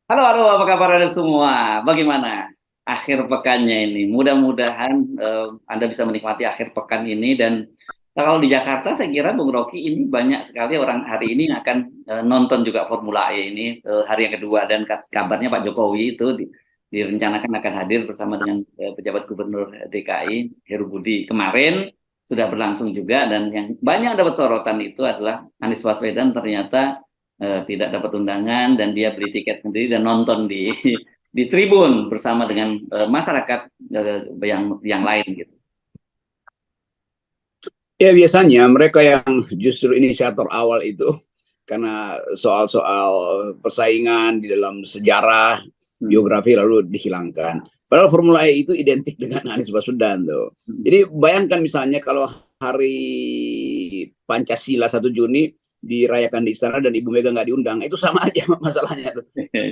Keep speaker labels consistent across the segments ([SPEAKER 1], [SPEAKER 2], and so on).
[SPEAKER 1] Halo, halo, apa kabar Anda semua? Bagaimana akhir pekannya ini? Mudah-mudahan Anda bisa menikmati akhir pekan ini dan kalau di Jakarta saya kira Bung Rocky ini banyak sekali orang hari ini yang akan nonton juga Formula E ini hari yang kedua dan kabarnya Pak Jokowi itu direncanakan akan hadir bersama dengan pejabat Gubernur DKI Heru Budi. Kemarin sudah berlangsung juga dan yang banyak dapat sorotan itu adalah Anies Baswedan ternyata tidak dapat undangan dan dia beli tiket sendiri dan nonton di di tribun bersama dengan masyarakat yang lain gitu.
[SPEAKER 2] Ya biasanya mereka yang justru inisiator awal itu karena soal-soal persaingan di dalam sejarah,
[SPEAKER 1] Hmm.
[SPEAKER 2] biografi lalu dihilangkan. Padahal Formula E itu identik dengan Anies Baswedan tuh.
[SPEAKER 1] Hmm.
[SPEAKER 2] Jadi bayangkan misalnya kalau hari Pancasila 1 Juni dirayakan di istana dan Ibu Mega nggak diundang, itu sama aja masalahnya tuh.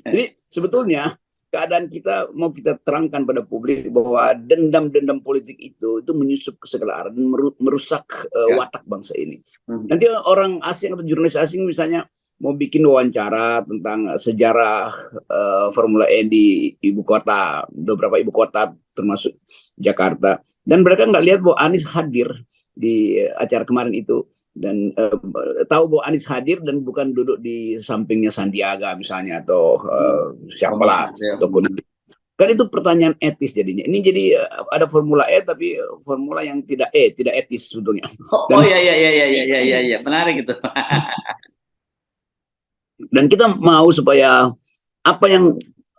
[SPEAKER 2] Jadi sebetulnya keadaan kita mau kita terangkan pada publik bahwa dendam-dendam politik itu menyusup ke segala arah dan merusak
[SPEAKER 1] Ya.
[SPEAKER 2] watak bangsa ini.
[SPEAKER 1] Hmm.
[SPEAKER 2] Nanti orang asing atau jurnalis asing misalnya mau bikin wawancara tentang sejarah Formula E di ibu kota, beberapa ibu kota termasuk Jakarta, dan mereka nggak lihat bahwa Anies hadir di acara kemarin itu dan tahu bahwa Anies hadir dan bukan duduk di sampingnya Sandiaga misalnya atau
[SPEAKER 1] Hmm.
[SPEAKER 2] siapalah
[SPEAKER 1] Komunitas ya.
[SPEAKER 2] tokoh itu. Kan itu pertanyaan etis jadinya. Ini jadi ada formula E tapi formula yang tidak etis sebetulnya.
[SPEAKER 1] Oh, oh
[SPEAKER 2] Dan
[SPEAKER 1] ya ya ya ya ya ya ya ya menarik itu.
[SPEAKER 2] dan kita mau supaya apa yang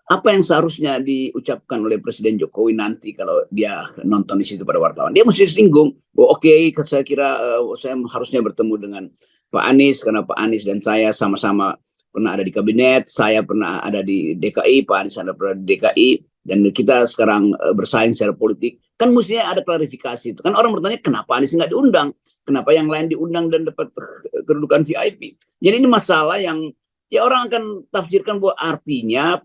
[SPEAKER 2] apa yang seharusnya diucapkan oleh Presiden Jokowi nanti kalau dia nonton di situ pada wartawan. Dia mesti singgung, oh, oke, saya kira saya harusnya bertemu dengan Pak Anies karena Pak Anies dan saya sama-sama pernah ada di kabinet, saya pernah ada di DKI, Pak Anies ada pernah di DKI, dan kita sekarang bersaing secara politik. Kan mestinya ada klarifikasi itu. Kan orang bertanya kenapa Anies nggak diundang, kenapa yang lain diundang dan dapat kedudukan VIP. Jadi ini masalah yang ya orang akan tafsirkan bahwa artinya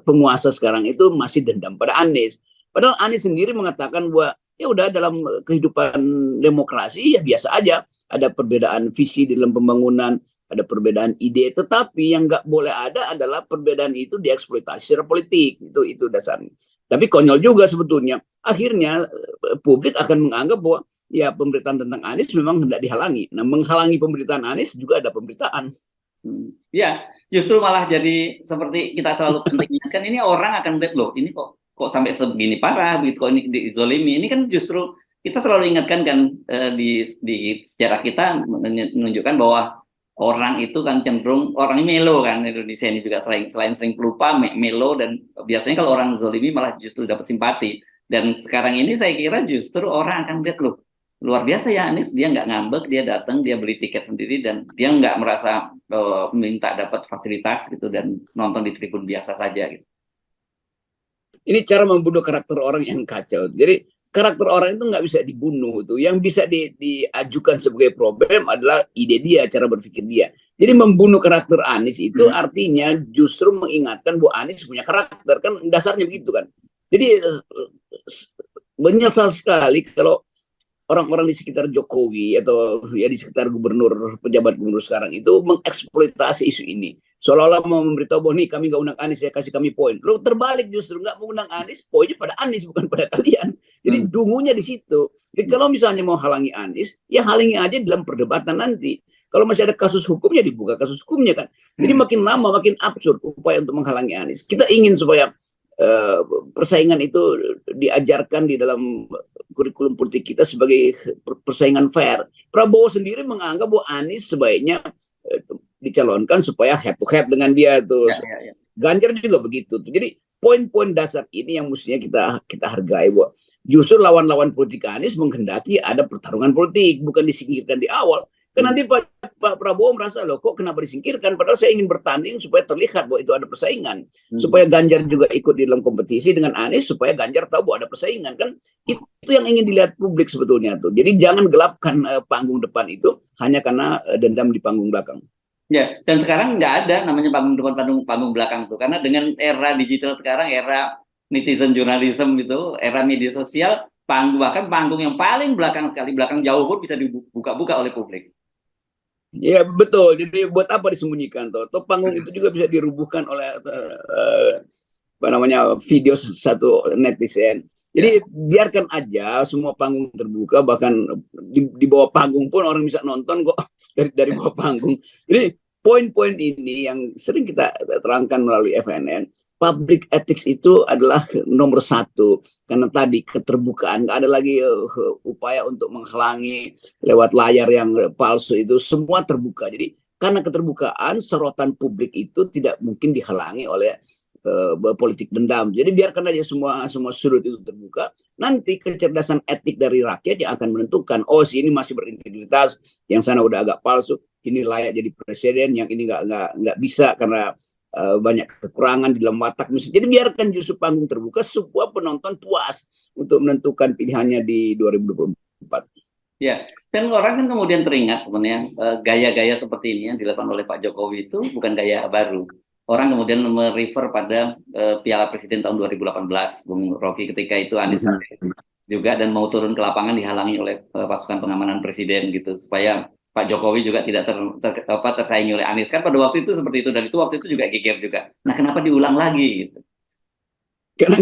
[SPEAKER 2] penguasa sekarang itu masih dendam pada Anies. Padahal Anies sendiri mengatakan bahwa ya udah dalam kehidupan demokrasi ya biasa aja ada perbedaan visi dalam pembangunan, ada perbedaan ide, tetapi yang nggak boleh ada adalah perbedaan itu dieksploitasi secara politik. Itu dasarnya. Tapi konyol juga sebetulnya. Akhirnya publik akan menganggap bahwa ya pemberitaan tentang Anies memang tidak dihalangi. Nah, menghalangi pemberitaan Anies juga ada pemberitaan.
[SPEAKER 1] Ya, justru malah jadi seperti kita selalu penting ingatkan ini orang akan lihat loh, ini kok sampai segini parah begitu, kok ini dizolimi. Ini kan justru kita selalu ingatkan kan di sejarah kita menunjukkan bahwa orang itu kan cenderung orang ini melo kan Indonesia ini juga selain sering pelupa melo dan biasanya kalau orang zolimi malah justru dapat simpati. Dan sekarang ini saya kira justru orang akan lihat loh luar biasa ya Anies dia nggak ngambek dia datang dia beli tiket sendiri dan dia nggak merasa minta dapat fasilitas gitu dan nonton di tribun biasa saja gitu.
[SPEAKER 2] Ini cara membunuh karakter orang yang kacau. Jadi karakter orang itu nggak bisa dibunuh tuh. Yang bisa diajukan sebagai problem adalah ide dia, cara berpikir dia. Jadi membunuh karakter Anies itu
[SPEAKER 1] Hmm.
[SPEAKER 2] artinya justru mengingatkan bahwa Anies punya karakter kan dasarnya begitu kan. Jadi menyesal sekali kalau orang-orang di sekitar Jokowi atau ya di sekitar gubernur pejabat gubernur sekarang itu mengeksploitasi isu ini seolah-olah mau memberitahu bahwa nih kami nggak undang Anies ya kasih kami poin. Lo terbalik justru nggak mengundang Anies, poinnya pada Anies bukan pada kalian. Jadi
[SPEAKER 1] Hmm.
[SPEAKER 2] dungunya di situ. Jadi kalau misalnya mau halangi Anies, ya halangi aja dalam perdebatan nanti. Kalau masih ada kasus hukumnya dibuka kasus hukumnya kan. Jadi
[SPEAKER 1] Hmm.
[SPEAKER 2] makin lama makin absurd upaya untuk menghalangi Anies. Kita ingin supaya uh, persaingan itu diajarkan di dalam kurikulum politik kita sebagai persaingan fair. Prabowo sendiri menganggap bahwa Anies sebaiknya dicalonkan supaya head to head dengan dia tuh.
[SPEAKER 1] Ya, ya, ya.
[SPEAKER 2] Ganjar juga begitu tuh. Jadi poin-poin dasar ini yang mestinya kita hargai bahwa justru lawan-lawan politik Anies menghendaki ada pertarungan politik bukan disingkirkan di awal. Kan
[SPEAKER 1] Hmm.
[SPEAKER 2] nanti Pak Prabowo merasa loh kok kenapa disingkirkan padahal saya ingin bertanding supaya terlihat bahwa itu ada persaingan
[SPEAKER 1] Hmm.
[SPEAKER 2] supaya Ganjar juga ikut di dalam kompetisi dengan Anies supaya Ganjar tahu bahwa ada persaingan kan itu yang ingin dilihat publik sebetulnya tuh. Jadi jangan gelapkan panggung depan itu hanya karena dendam di panggung belakang.
[SPEAKER 1] Ya, dan sekarang nggak ada namanya panggung depan panggung belakang tuh karena dengan era digital sekarang era netizen journalism itu era media sosial panggung bahkan panggung yang paling belakang sekali belakang jauh pun bisa dibuka-buka oleh publik.
[SPEAKER 2] Ya betul. Jadi buat apa disembunyikan toh? Toh panggung itu juga bisa dirubuhkan oleh apa namanya video satu netizen.
[SPEAKER 1] Ya,
[SPEAKER 2] Jadi biarkan aja semua panggung terbuka, bahkan di bawah panggung pun orang bisa nonton kok dari bawah panggung. Jadi poin-poin ini yang sering kita terangkan melalui FNN, public ethics itu adalah nomor satu karena tadi keterbukaan, nggak ada lagi upaya untuk menghalangi lewat layar yang palsu itu, semua terbuka. Jadi karena keterbukaan, sorotan publik itu tidak mungkin dihalangi oleh politik dendam. Jadi biarkan aja semua sudut itu terbuka. Nanti kecerdasan etik dari rakyat yang akan menentukan, oh si ini masih berintegritas, yang sana udah agak palsu, ini layak jadi presiden, yang ini nggak bisa karena banyak kekurangan di dalam watak. Jadi biarkan justru panggung terbuka, sebuah penonton puas untuk menentukan pilihannya di 2024.
[SPEAKER 1] ya. Dan orang kan kemudian teringat sebenarnya gaya-gaya seperti ini yang dilakukan oleh Pak Jokowi itu bukan gaya baru. Orang kemudian merefer pada Piala Presiden tahun 2018, Bung Rocky, ketika itu Anies juga dan mau turun ke lapangan dihalangi oleh pasukan pengamanan presiden gitu supaya Pak Jokowi juga tidak tersaingi oleh Anies, kan pada waktu itu seperti itu, dan itu waktu itu juga geger juga. Nah, kenapa diulang lagi gitu?
[SPEAKER 2] Karena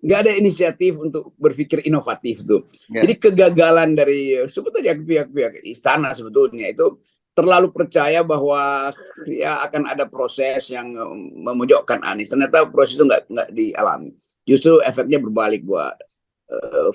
[SPEAKER 2] nggak ada inisiatif untuk berpikir inovatif tuh. Jadi
[SPEAKER 1] Ya.
[SPEAKER 2] kegagalan dari sebetulnya pihak-pihak istana sebetulnya itu terlalu percaya bahwa ya akan ada proses yang memojokkan Anies. Ternyata proses itu nggak dialami. Justru efeknya berbalik buat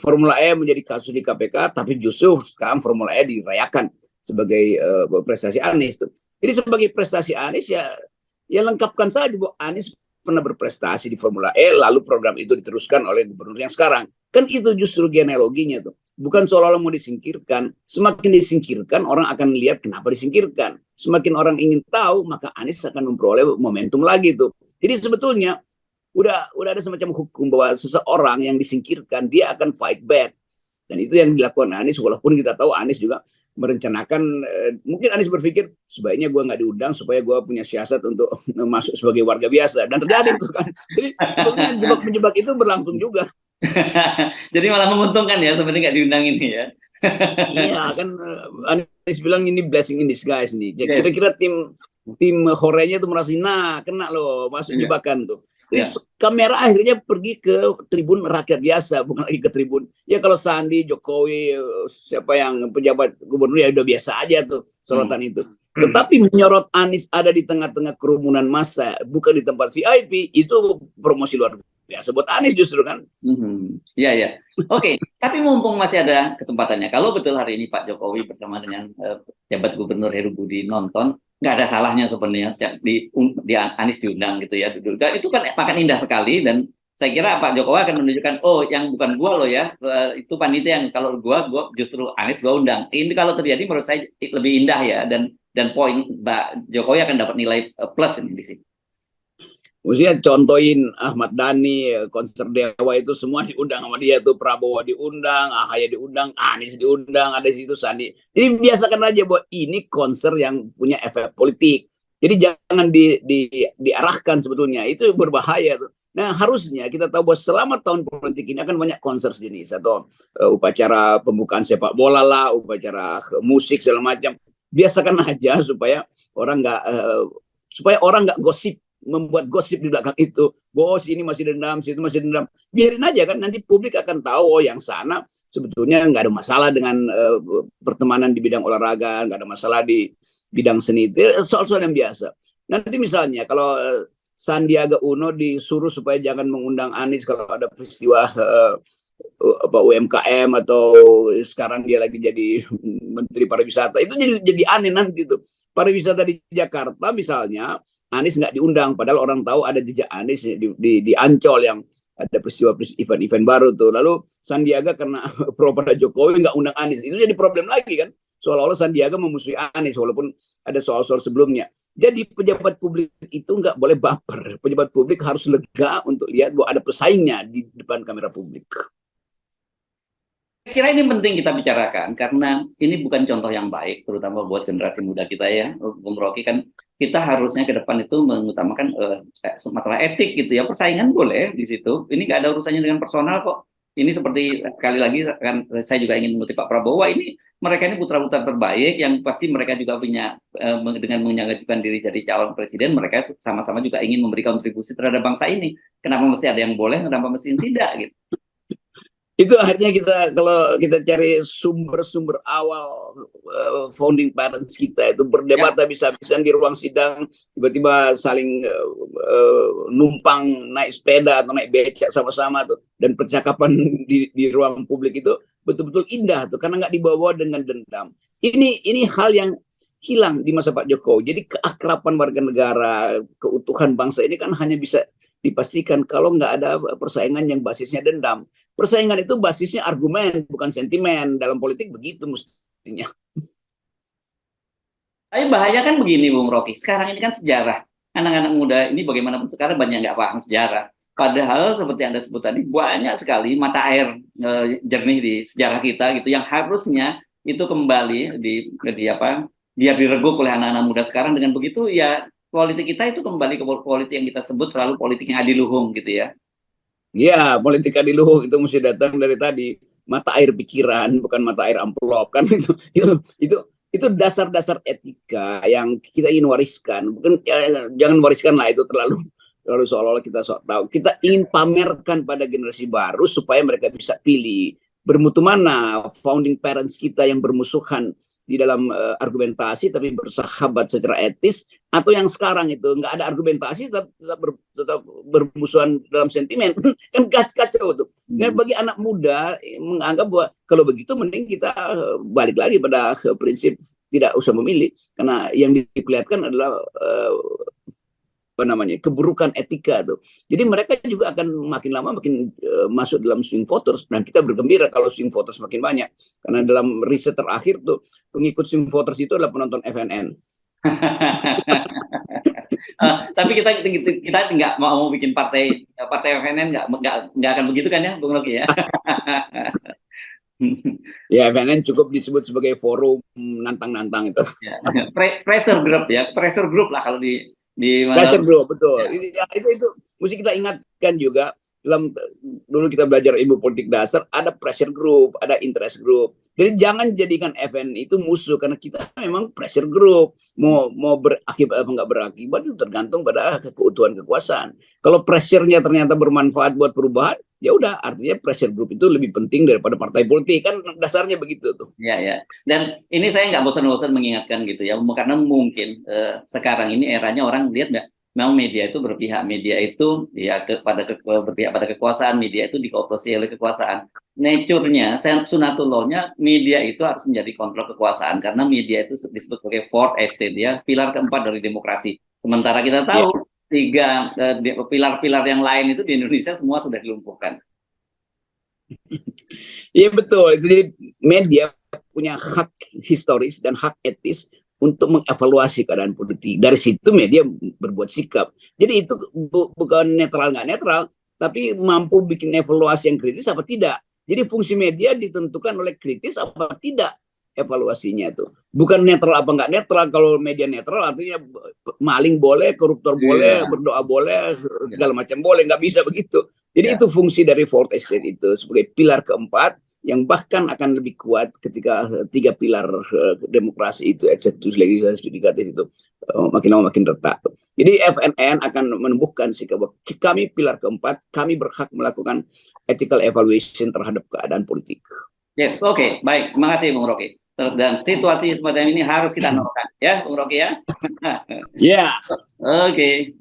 [SPEAKER 2] Formula E menjadi kasus di KPK, tapi justru sekarang Formula E dirayakan sebagai prestasi Anies tuh. Jadi sebagai prestasi Anies ya lengkapkan saja bahwa Anies pernah berprestasi di Formula E, lalu program itu diteruskan oleh gubernur yang sekarang. Kan itu justru genealoginya tuh. Bukan seolah-olah mau disingkirkan. Semakin disingkirkan, orang akan lihat kenapa disingkirkan. Semakin orang ingin tahu, maka Anies akan memperoleh momentum lagi tuh. Jadi sebetulnya udah ada semacam hukum bahwa seseorang yang disingkirkan, dia akan fight back. Dan itu yang dilakukan Anies, walaupun kita tahu Anies juga merencanakan, mungkin Anies berpikir sebaiknya gue nggak diundang supaya gue punya siasat untuk masuk sebagai warga biasa, dan terjadi itu kan. Jadi sebetulnya jebak-menjebak itu berlangsung juga.
[SPEAKER 1] Jadi malah menguntungkan ya sebenarnya nggak diundang ini ya.
[SPEAKER 2] Iya kan, Anies bilang ini blessing in disguise nih. Ya,
[SPEAKER 1] Yes.
[SPEAKER 2] kira-kira tim tim horenya tuh merasa, nah kena loh masuk
[SPEAKER 1] Ya.
[SPEAKER 2] jebakan tuh. Jadi
[SPEAKER 1] Ya.
[SPEAKER 2] kamera akhirnya pergi ke tribun rakyat biasa, bukan lagi ke tribun. Ya kalau Sandi, Jokowi, siapa yang pejabat gubernur ya udah biasa aja tuh
[SPEAKER 1] Hmm.
[SPEAKER 2] sorotan itu. Tetapi menyorot Anies ada di tengah-tengah kerumunan massa, bukan di tempat VIP, itu promosi luar biasa buat Anies justru kan.
[SPEAKER 1] Ya, ya. Oke, tapi mumpung masih ada kesempatannya, kalau betul hari ini Pak Jokowi bersama dengan jabat Gubernur Heru Budi nonton, nggak ada salahnya sebenarnya di Anies diundang gitu ya. Itu kan akan indah sekali, dan saya kira Pak Jokowi akan menunjukkan, oh yang bukan gua loh ya, itu panitia yang kalau gua justru Anies gua undang. Ini kalau terjadi menurut saya lebih indah ya, dan poin Pak Jokowi akan dapat nilai plus ini di sini.
[SPEAKER 2] Maksudnya contohin Ahmad Dhani, konser Dewa itu semua diundang sama dia tuh, Prabowo diundang, Ahy diundang, Anies diundang, ada di situ Sandi. Jadi biasakan aja bahwa ini konser yang punya efek politik. Jadi jangan diarahkan sebetulnya, itu berbahaya tuh. Nah harusnya kita tahu bahwa selama tahun politik ini akan banyak konser sejenis atau upacara pembukaan sepak bola lah, upacara musik segala macam. Biasakan aja supaya orang nggak gosip, membuat gosip di belakang itu. Bos ini masih dendam, situ masih dendam. Biarin aja kan, nanti publik akan tahu oh yang sana sebetulnya nggak ada masalah dengan pertemanan di bidang olahraga, nggak ada masalah di bidang seni. Itu soal-soal yang biasa. Nanti misalnya kalau Sandiaga Uno disuruh supaya jangan mengundang Anies kalau ada peristiwa UMKM atau sekarang dia lagi jadi menteri pariwisata, itu jadi aneh nanti tuh. Pariwisata di Jakarta misalnya Anies nggak diundang, padahal orang tahu ada jejak Anies di Ancol yang ada peristiwa event-event baru tuh. Lalu Sandiaga karena pro pada Jokowi nggak undang Anies, itu jadi problem lagi kan. Seolah-olah Sandiaga memusuhi Anies walaupun ada soal-soal sebelumnya. Jadi pejabat publik itu nggak boleh baper. Pejabat publik harus lega untuk lihat bahwa ada pesaingnya di depan kamera publik.
[SPEAKER 1] Kira ini penting kita bicarakan karena ini bukan contoh yang baik, terutama buat generasi muda kita ya, Bung Rocky, kan kita harusnya ke depan itu mengutamakan masalah etik gitu ya. Persaingan boleh di situ, ini nggak ada urusannya dengan personal kok. ini seperti sekali lagi kan saya juga ingin mengutip Pak Prabowo, ini mereka ini putra-putra terbaik yang pasti mereka juga punya dengan mengajukan diri jadi calon presiden, mereka sama-sama juga ingin memberi kontribusi terhadap bangsa ini. Kenapa mesti ada yang boleh, kenapa mesti tidak gitu?
[SPEAKER 2] Itu akhirnya kita, kalau kita cari sumber-sumber awal founding parents kita itu berdebat habis-habisan di ruang sidang, tiba-tiba saling numpang naik sepeda atau naik becak sama-sama tuh, dan percakapan di ruang publik itu betul-betul indah tuh karena nggak dibawa dengan dendam. Ini hal yang hilang di masa Pak Jokowi. Jadi keakraban warga negara, keutuhan bangsa ini kan hanya bisa dipastikan kalau nggak ada persaingan yang basisnya dendam. Persaingan itu basisnya argumen, bukan sentimen. Dalam politik begitu mestinya.
[SPEAKER 1] Tapi bahaya kan begini, Bung Rocky. Sekarang ini kan sejarah. Anak-anak muda ini bagaimanapun sekarang banyak nggak paham sejarah. Padahal seperti Anda sebut tadi, banyak sekali mata air jernih di sejarah kita gitu yang harusnya itu kembali biar direguk oleh anak-anak muda sekarang. Dengan begitu ya politik kita itu kembali ke politik yang kita sebut selalu politik yang adiluhung gitu ya.
[SPEAKER 2] Ya, politik adiluhung itu mesti datang dari tadi, mata air pikiran, bukan mata air amplop kan. Itu dasar-dasar etika yang kita ingin wariskan. Bukan ya, jangan wariskan lah, itu terlalu seolah-olah kita sok tahu. Kita ingin pamerkan pada generasi baru supaya mereka bisa pilih bermutu mana founding parents kita yang bermusuhan di dalam argumentasi tapi bersahabat secara etis, atau yang sekarang itu nggak ada argumentasi tetap bermusuhan dalam sentimen. Kan kacau tuh. Dan bagi anak muda menganggap bahwa kalau begitu mending kita balik lagi pada prinsip tidak usah memilih, karena yang diperlihatkan adalah keburukan etika tuh. Jadi mereka juga akan makin lama makin masuk dalam swing voters, dan kita bergembira kalau swing voters makin banyak, karena dalam riset terakhir tuh pengikut swing voters itu adalah penonton FNN.
[SPEAKER 1] Tapi kita nggak mau bikin partai FNN, nggak akan begitu kan ya, Bung Rocky ya?
[SPEAKER 2] Ya, FNN cukup disebut sebagai forum nantang-nantang itu.
[SPEAKER 1] Ya. Pressure group lah kalau di
[SPEAKER 2] pressure group, betul. Ya. Itu mesti kita ingatkan juga. Dulu kita belajar ilmu politik dasar, ada pressure group, ada interest group. Jadi jangan jadikan FN itu musuh, karena kita memang pressure group. Mau berakibat apa nggak berakibat itu tergantung pada keutuhan kekuasaan. Kalau pressure-nya ternyata bermanfaat buat perubahan, ya udah, artinya pressure group itu lebih penting daripada partai politik, kan dasarnya begitu tuh.
[SPEAKER 1] Ya, ya. Dan ini saya nggak bosan-bosan mengingatkan gitu ya, karena mungkin sekarang ini eranya orang lihat nggak, memang media itu berpihak, media itu ya berpihak pada kekuasaan, media itu dikooptasi oleh kekuasaan. Nature-nya, sunatullahnya media itu harus menjadi kontrol kekuasaan, karena media itu disebut sebagai fourth estate ya, pilar keempat dari demokrasi. Sementara kita tahu tiga pilar-pilar yang lain itu di Indonesia semua sudah dilumpuhkan.
[SPEAKER 2] Iya betul. Jadi media punya hak historis dan hak etis untuk mengevaluasi keadaan politik. Dari situ media berbuat sikap. Jadi itu bukan netral nggak netral, tapi mampu bikin evaluasi yang kritis apa tidak. Jadi fungsi media ditentukan oleh kritis apa tidak evaluasinya itu. Bukan netral apa nggak netral. Kalau media netral artinya maling boleh, koruptor boleh, berdoa boleh, segala macam boleh. Nggak bisa begitu. Jadi itu fungsi dari fourth estate itu sebagai pilar keempat, yang bahkan akan lebih kuat ketika tiga pilar demokrasi itu, eksekutif, legislatif, yudikatif itu makin lama makin retak. Jadi FNN akan menumbuhkan sikap kami pilar keempat, kami berhak melakukan ethical evaluation terhadap keadaan politik.
[SPEAKER 1] Yes, oke, baik, terima kasih Bung Rocky. Dan situasi seperti ini harus kita nolkan, ya Bung Rocky ya.
[SPEAKER 2] Ya.
[SPEAKER 1] Oke.